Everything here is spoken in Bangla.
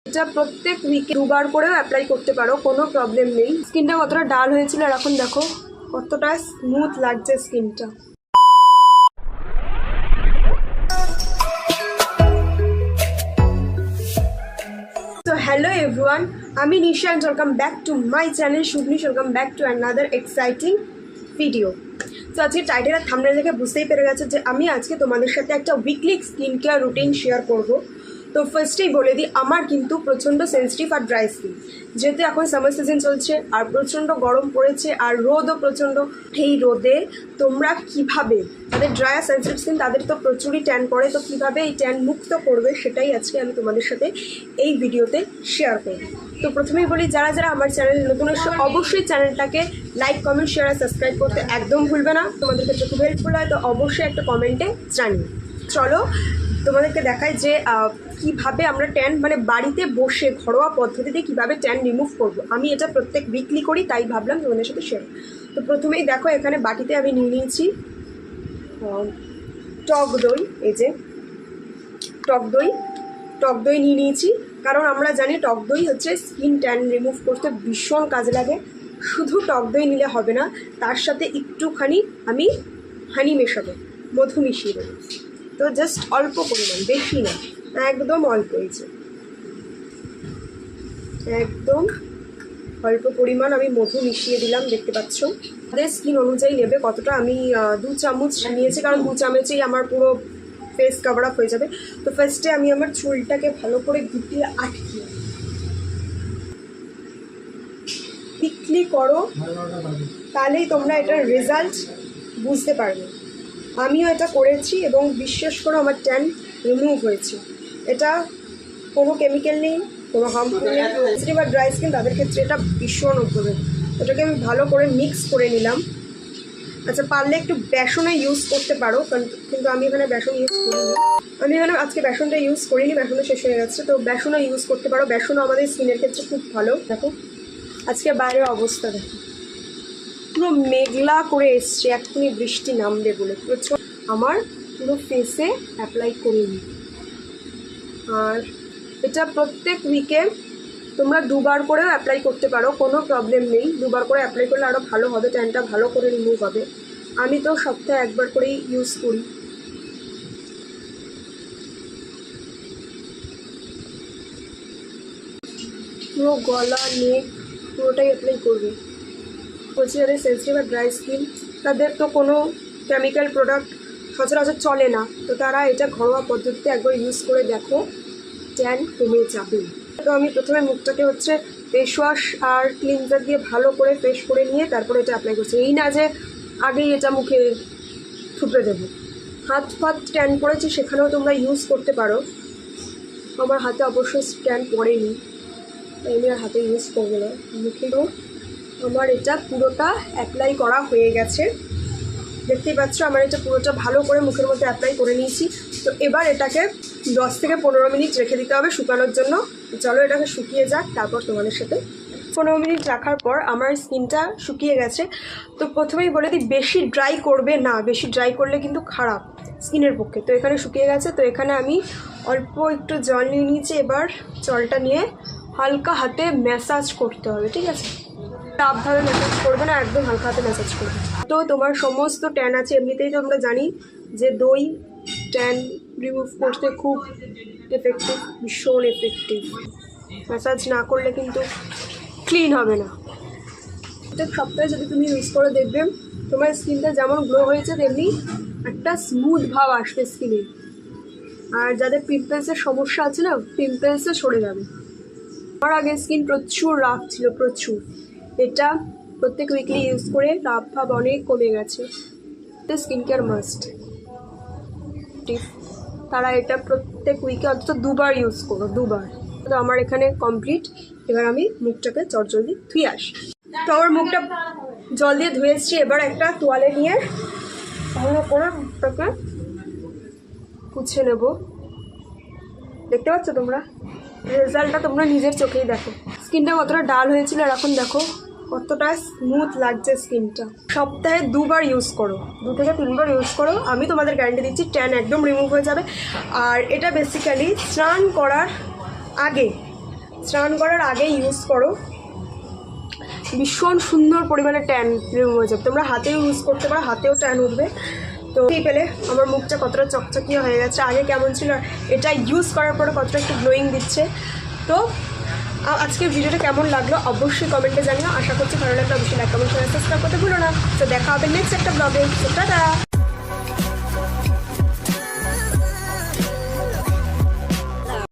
এটা প্রত্যেক উইকে দুবার করেও অ্যাপ্লাই করতে পারো, কোনো প্রবলেম নেই। স্কিনটা কতটা ডাল হয়েছিল আর এখন দেখো কতটা স্মুথ লাগছে স্কিনটা। তো হ্যালো এভরিওয়ান, আমি Nisha and welcome back to my channel Shubhnish. Welcome back to another exciting video. তো আজকে টাইটেল আর থাম্বনেল দেখে বুঝতেই পেরে গেছে যে আমি আজকে তোমাদের সাথে একটা weekly skin care routine share করব। তো ফার্স্টেই বলে দিই, আমার কিন্তু প্রচণ্ড সেন্সিটিভ আর ড্রাই স্কিন, যেহেতু এখন সামার সিজন চলছে আর প্রচণ্ড গরম পড়েছে আর রোদও প্রচণ্ড। এই রোদে তোমরা কিভাবে, তাদের ড্রাই আর সেন্সিটিভ স্কিন তাদের তো প্রচুরই ট্যান পড়ে, তো কীভাবে এই ট্যান মুক্ত করবে সেটাই আজকে আমি তোমাদের সাথে এই ভিডিওতে শেয়ার করব। তো প্রথমেই বলি, যারা যারা আমার চ্যানেল নতুন এসে অবশ্যই চ্যানেলটাকে লাইক, কমেন্ট, শেয়ার আর সাবস্ক্রাইব করতে একদম ভুলবে না। তোমাদের কাছে খুব হেল্পফুল হয়, তো অবশ্যই একটা কমেন্টে জানিও। চলো তোমাদেরকে দেখাই যে কিভাবে আমরা ট্যান বাড়িতে বসে ঘরোয়া পদ্ধতিতে কিভাবে ট্যান রিমুভ করব। আমি এটা প্রত্যেক উইকলি করি, তাই ভাবলাম তোমাদের সাথে শেয়ার। তো প্রথমেই দেখো, এখানে বাটিতে আমি নিয়ে নিয়েছি টক দই। এই যে টক দই নিয়ে নিয়েছি, কারণ আমরা জানি টক দই হচ্ছে স্কিন ট্যান রিমুভ করতে ভীষণ কাজে লাগে। শুধু টক দই নিলে হবে না, তার সাথে একটুখানি আমি হানি মেশাবো, মধু মিশিয়ে দেবো। তো জাস্ট অল্প পরিমাণ, বেশি না, একদম অল্প। হয়েছে একদম অল্প পরিমাণ আমি মধু মিশিয়ে দিলাম। দেখতে পাচ্ছ, তাদের স্কিন অনুযায়ী নেবে কতটা। আমি 2 চামচ নিয়েছি, কারণ 2 চামচেই আমার পুরো ফেস কভার আপ হয়ে যাবে। তো ফার্স্টে আমি আমার চুলটাকে ভালো করে গুটিয়ে আটকিয়ে পিকলি করো, তাহলেই তোমরা এটার রেজাল্ট বুঝতে পারবে। আমিও এটা করেছি এবং বিশ্বাস করো আমার ট্যান রিমুভ হয়েছে। এটা কোনো কেমিক্যাল নেই, কোনো হার্মফুল নেই। সেন্সিটিভ আর ড্রাই স্কিন তাদের ক্ষেত্রে এটা ভীষণ উপকারী। ওটাকে আমি ভালো করে মিক্স করে নিলাম। আচ্ছা, পারলে একটু বেসনে ইউজ করতে পারো, কিন্তু আমি এখানে বেসন ইউজ করিনি। আমি এখানে আজকে বেসনটা ইউজ করিনি, বেসনটা শেষ হয়ে গেছে। তো বেসনও ইউজ করতে পারো, বেসনও আমাদের স্কিনের ক্ষেত্রে খুব ভালো। দেখো আজকে বাইরের অবস্থা দেখো, পুরো মেঘলা করে এসছে, এক্ষুনি বৃষ্টি নামবে বলে। প্রচুর আমার পুরো ফেসে অ্যাপ্লাই করিনি। আর এটা প্রত্যেক উইকে তোমরা 2বার করেও অ্যাপ্লাই করতে পারো, কোনো প্রবলেম নেই। 2বার করে অ্যাপ্লাই করলে আরও ভালো হবে, ট্যানটা ভালো করে রিমুভ হবে। আমি তো সপ্তাহে 1বার করেই ইউজ করি। পুরো গলা, নেক পুরোটাই অ্যাপ্লাই করবে। বলছি, যাদের সেন্সিটিভ আর ড্রাই স্কিন তাদের তো কোনো কেমিক্যাল প্রোডাক্ট সচরাচর চলে না, তো তারা এটা ঘরোয়া পদ্ধতিতে একবার ইউজ করে দেখো, ট্যান কমে যাবে। তো আমি প্রথমে মুখটাকে ফেস ওয়াশ আর ক্লিনজার দিয়ে ভালো করে ফ্রেশ করে নিয়ে তারপরে এটা অ্যাপ্লাই করছি। এই না যে আগেই এটা মুখে থুপড়ে দেবো। হাত ট্যান পড়েছে, সেখানেও তোমরা ইউজ করতে পারো। আমার হাতে অবশ্যই ট্যান পড়েনি, তাই আমি আর হাতে ইউজ করবো না। মুখেও আমার এটা পুরোটা অ্যাপ্লাই করা হয়ে গেছে। দেখতেই পাচ্ছ, আমার এটা পুরোটা ভালো করে মুখের মধ্যে অ্যাপ্লাই করে নিয়েছি। তো এবার এটাকে 10 থেকে 15 মিনিট রেখে দিতে হবে শুকানোর জন্য। চলো এটাকে শুকিয়ে যাক, তারপর তোমাদের সাথে। 15 মিনিট রাখার পর আমার স্কিনটা শুকিয়ে গেছে। তো প্রথমেই বলে দিই, বেশি ড্রাই করবে না, বেশি ড্রাই করলে কিন্তু খারাপ স্কিনের পক্ষে। তো এখানে শুকিয়ে গেছে, তো এখানে আমি অল্প একটু জল নিয়ে নিয়েছি। এবার জলটা নিয়ে হালকা হাতে ম্যাসাজ করতে হবে, ঠিক আছে? টাফভাবে ম্যাসাজ করবে না, একদম হালকা হাতে ম্যাসাজ করবে। তো তোমার সমস্ত ট্যান আছে, এমনিতেই তো আমরা জানি যে দই ট্যান রিমুভ করতে খুব এফেক্টিভ, ভীষণ এফেক্টিভ। ম্যাসাজ না করলে কিন্তু ক্লিন হবে না। প্রত্যেক সপ্তাহে যদি তুমি ইউজ করে দেখবে, তোমার স্কিনটা যেমন গ্লো হয়েছে তেমনি একটা স্মুথ ভাব আসবে স্কিনে। আর যাদের পিম্পলসের সমস্যা আছে না, পিম্পলসও সরে যাবে। আমার আগে স্কিন প্রচুর রাফ ছিল, প্রচুর। এটা প্রত্যেক উইকলি ইউজ করে রাফ ভাব অনেক কমে গেছে। এটা স্কিন কেয়ার মাস্ট। তারা এটা প্রত্যেক উইকে অন্তত 2বার ইউজ করো, 2বার। তো আমার এখানে কমপ্লিট। এবার আমি মুখটাকে চটজলদি ধুয়ে আসি। তো আমার মুখটা জল দিয়ে ধুয়ে এসছি। এবার একটা তোয়ালে নিয়ে ভালো করে মুখটাকে পুছে নেব। দেখতে পাচ্ছ তোমরা রেজাল্টটা, তোমরা নিজের চোখেই দেখো। স্কিনটা কতটা ডাল হয়েছিল আর এখন দেখো কতটা স্মুথ লাগছে স্কিনটা। সপ্তাহে 2বার ইউজ করো, 2 থেকে 3বার ইউজ করো। আমি তোমাদের গ্যারান্টি দিচ্ছি ট্যান একদম রিমুভ হয়ে যাবে। আর এটা বেসিক্যালি স্নান করার আগে স্নান করার আগে ইউজ করো, ভীষণ সুন্দর পরিমাণে ট্যান রিমুভ হয়ে যাবে। তোমরা হাতেও ইউজ করতে পারো, হাতেও ট্যান উঠবে। তো এই পেলে আমার মুখটা কতটা চকচকিয়ে হয়ে গেছে, আগে কেমন ছিল, এটা ইউজ করার পরে কতটা একটু গ্লোয়িং দিচ্ছে। তো আজকের ভিডিওটা কেমন লাগলো অবশ্যই কমেন্টে জানিও। আশা করছি ভালো লাগলো, অবশ্যই লাইক কমেন্ট শেয়ার সাবস্ক্রাইব করতে ভুলো না। তো দেখা হবে নেক্সট একটা ব্লগে। তো টাটা।